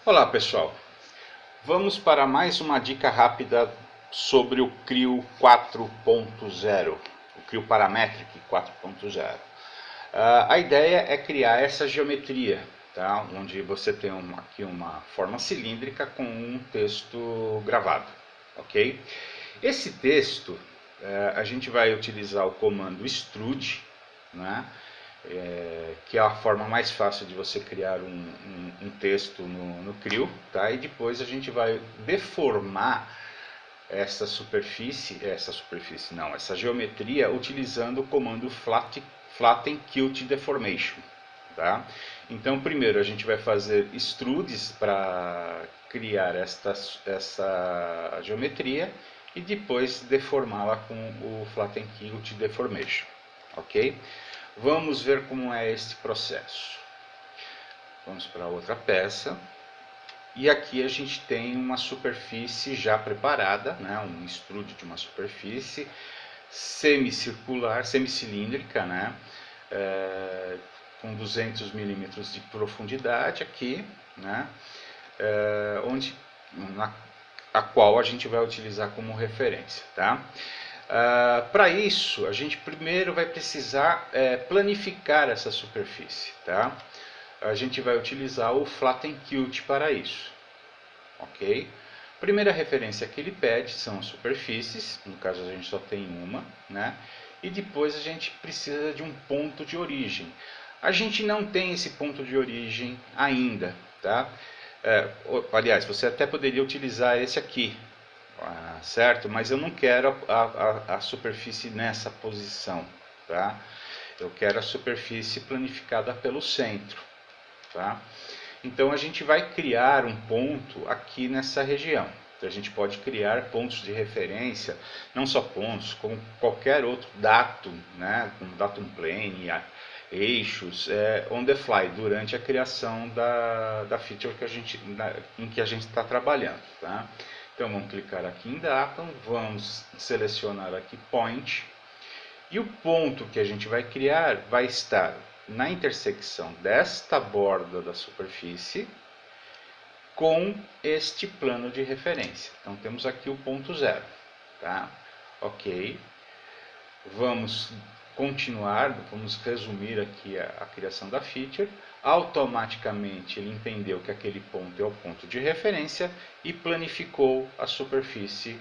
Olá pessoal, vamos para mais uma dica rápida sobre o Creo 4.0, o Creo Parametric 4.0. A ideia é criar essa geometria, tá? Onde você tem aqui uma forma cilíndrica com um texto gravado, ok? Esse texto a gente vai utilizar o comando extrude, né? Que é a forma mais fácil de você criar um texto no Creo, tá? E depois a gente vai deformar essa geometria utilizando o comando flatten qt deformation, tá? Então primeiro a gente vai fazer extrudes para criar essa geometria e depois deformá-la com o flatten qt deformation, ok? Vamos ver como é este processo. Vamos para outra peça. E aqui a gente tem uma superfície já preparada, né? Um extrude de uma superfície semicircular, semicilíndrica, né? Com 200 milímetros de profundidade aqui, né? A qual a gente vai utilizar como referência, tá? Para isso, a gente primeiro vai precisar planificar essa superfície, tá? A gente vai utilizar o Flatten Qt para isso, ok? Primeira referência que ele pede são as superfícies, no caso a gente só tem uma, né? E depois a gente precisa de um ponto de origem. A gente não tem esse ponto de origem ainda, tá? Aliás, você até poderia utilizar esse aqui, certo? Mas eu não quero a superfície nessa posição, tá? Eu quero a superfície planificada pelo centro, tá? Então a gente vai criar um ponto aqui nessa região. Então, a gente pode criar pontos de referência, não só pontos, como qualquer outro datum, né? Como datum plane, eixos, on the fly, durante a criação da feature em que a gente está trabalhando, tá? Então vamos clicar aqui em Datum, vamos selecionar aqui Point, e o ponto que a gente vai criar vai estar na intersecção desta borda da superfície com este plano de referência. Então temos aqui o ponto 0, tá? Ok. Vamos continuar, vamos resumir aqui a criação da feature. Automaticamente ele entendeu que aquele ponto é o ponto de referência e planificou a superfície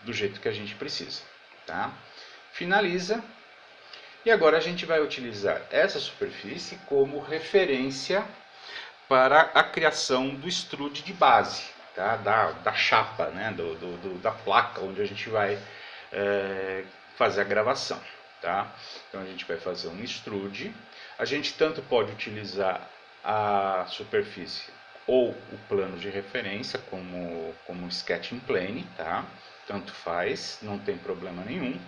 do jeito que a gente precisa, tá? Finaliza. E agora a gente vai utilizar essa superfície como referência para a criação do extrude de base, tá? da chapa, né? Da placa onde a gente vai fazer a gravação, tá? Então a gente vai fazer um extrude. A gente tanto pode utilizar a superfície ou o plano de referência como sketching plane, tá? Tanto faz, não tem problema nenhum.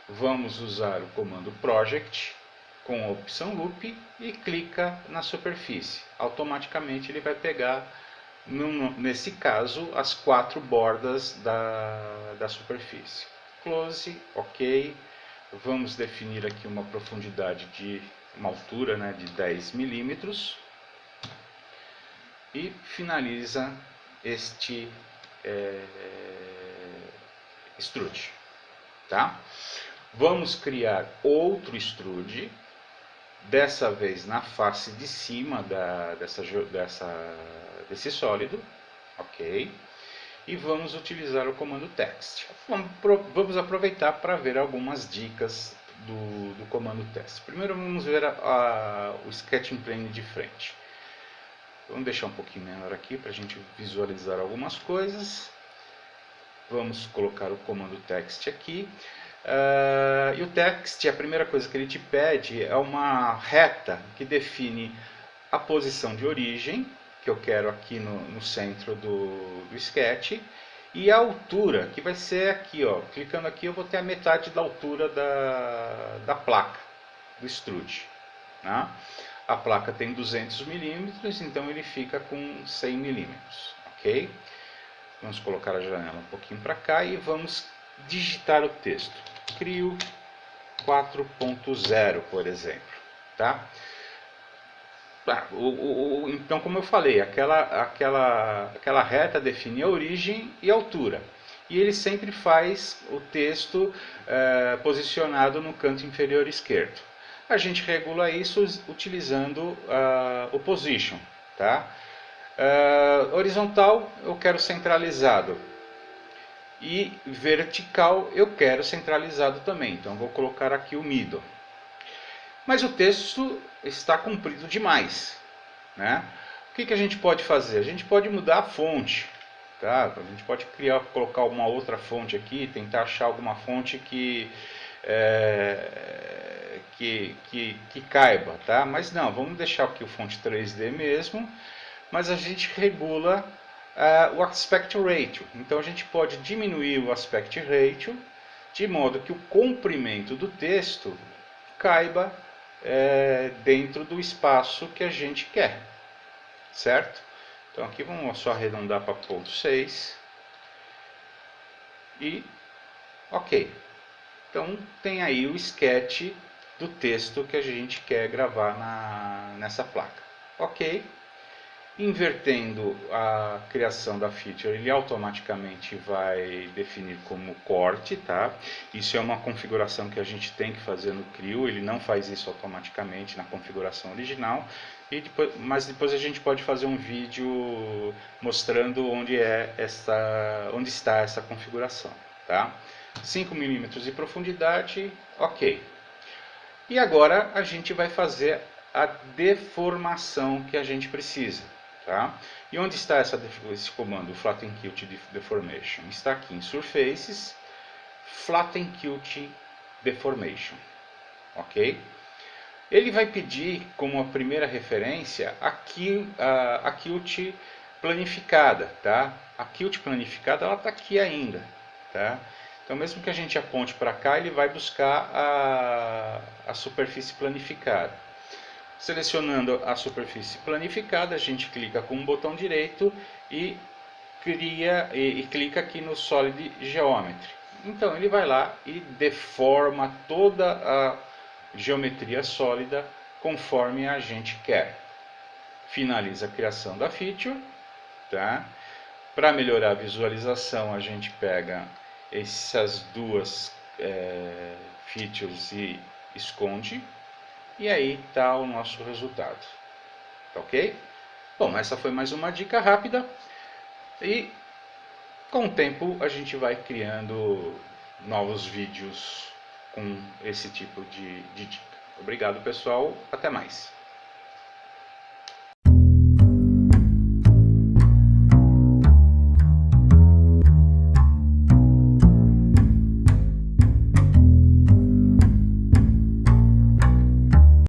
Vamos usar o comando project com a opção loop e clica na superfície. Automaticamente ele vai pegar, nesse caso, as 4 bordas da superfície. Close, ok. Vamos definir aqui uma profundidade uma altura, né, de 10 milímetros. E finaliza este extrude, tá? Vamos criar outro extrude, dessa vez na face de cima desse sólido, ok? E vamos utilizar o comando text. Vamos aproveitar para ver algumas dicas do comando text. Primeiro vamos ver o sketching plane de frente. Vamos deixar um pouquinho menor aqui para a gente visualizar algumas coisas. Vamos colocar o comando text aqui. E o text, a primeira coisa que ele te pede é uma reta que define a posição de origem, que eu quero aqui no centro do sketch, e a altura, que vai ser aqui, ó. Clicando aqui eu vou ter a metade da altura da placa, do extrude, né? A placa tem 200 milímetros, então ele fica com 100 milímetros, ok? Vamos colocar a janela um pouquinho para cá e vamos digitar o texto. Creo 4.0, por exemplo, tá? Então, como eu falei, aquela reta define a origem e a altura. E ele sempre faz o texto posicionado no canto inferior esquerdo. A gente regula isso utilizando o position. Tá? Horizontal eu quero centralizado. E vertical eu quero centralizado também. Então vou colocar aqui o middle. Mas o texto está comprido demais, né? O que a gente pode fazer? A gente pode mudar a fonte, tá? A gente pode colocar uma outra fonte aqui, tentar achar alguma fonte que caiba, tá? Mas não, vamos deixar aqui o fonte 3D mesmo, mas a gente regula o aspect ratio. Então a gente pode diminuir o aspect ratio de modo que o comprimento do texto caiba dentro do espaço que a gente quer, certo? Então aqui vamos só arredondar para ponto 6 e ok. Então tem aí o sketch do texto que a gente quer gravar nessa placa. Ok. Invertendo a criação da feature, ele automaticamente vai definir como corte, tá? Isso é uma configuração que a gente tem que fazer no Creo, ele não faz isso automaticamente na configuração original, mas depois a gente pode fazer um vídeo mostrando onde está essa configuração, tá? 5 mm de profundidade, ok. E agora a gente vai fazer a deformação que a gente precisa. Tá? E onde está esse comando, Flatten Quilt Deformation? Está aqui em Surfaces, Flatten Quilt Deformation. Ok? Ele vai pedir como a primeira referência a quilt planificada. Tá? A quilt planificada está aqui ainda. Tá? Então mesmo que a gente aponte para cá, ele vai buscar a superfície planificada. Selecionando a superfície planificada, a gente clica com o botão direito e clica aqui no Solid Geometry. Então ele vai lá e deforma toda a geometria sólida conforme a gente quer. Finaliza a criação da feature. Tá? Para melhorar a visualização, a gente pega essas duas features e esconde. E aí está o nosso resultado. Tá ok? Bom, essa foi mais uma dica rápida. E com o tempo a gente vai criando novos vídeos com esse tipo de dica. Obrigado, pessoal. Até mais.